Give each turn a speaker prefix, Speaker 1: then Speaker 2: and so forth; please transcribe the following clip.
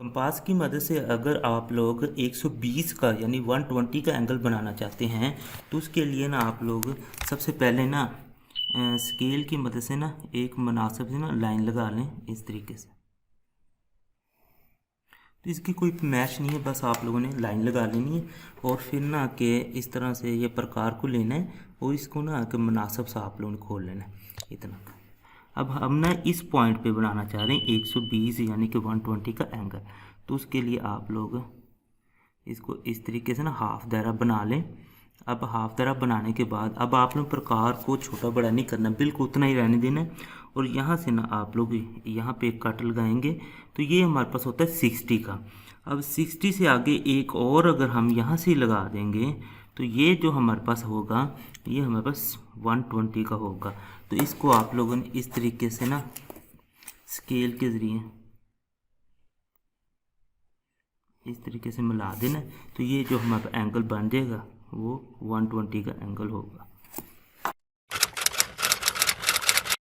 Speaker 1: Compass की मदद से अगर आप लोग 120 का यानी 120 का एंगल बनाना चाहते हैं तो उसके लिए ना आप लोग सबसे पहले ना स्केल की मदद से ना एक मुनासिब से ना लाइन लगा लें इस तरीके से। तो इसकी कोई मैश नहीं है, बस आप लोगों ने लाइन लगा लेनी है और फिर ना कि इस तरह से ये प्रकार को लेना है और इसको ना कि मुनासिब सा आप लोगों ने खोल लेना है इतना। अब हम ना इस पॉइंट पे बनाना चाह रहे हैं 120 यानी कि 120 का एंगल। तो उसके लिए आप लोग इसको इस तरीके से ना हाफ दायरा बना लें। अब हाफ दायरा बनाने के बाद अब आपने प्रकार को छोटा बड़ा नहीं करना, बिल्कुल उतना ही रहने देना है। और यहाँ से ना आप लोग यहाँ पे एक कट लगाएंगे तो ये हमारे पास होता है 60 का। अब 60 से आगे एक और अगर हम यहाँ से लगा देंगे तो ये जो हमारे पास होगा ये हमारे पास 120 का होगा। तो इसको आप लोगों ने इस तरीके से ना स्केल के ज़रिए इस तरीके से मिला देना, तो ये जो हमारा एंगल बन जाएगा वो 120 का एंगल होगा।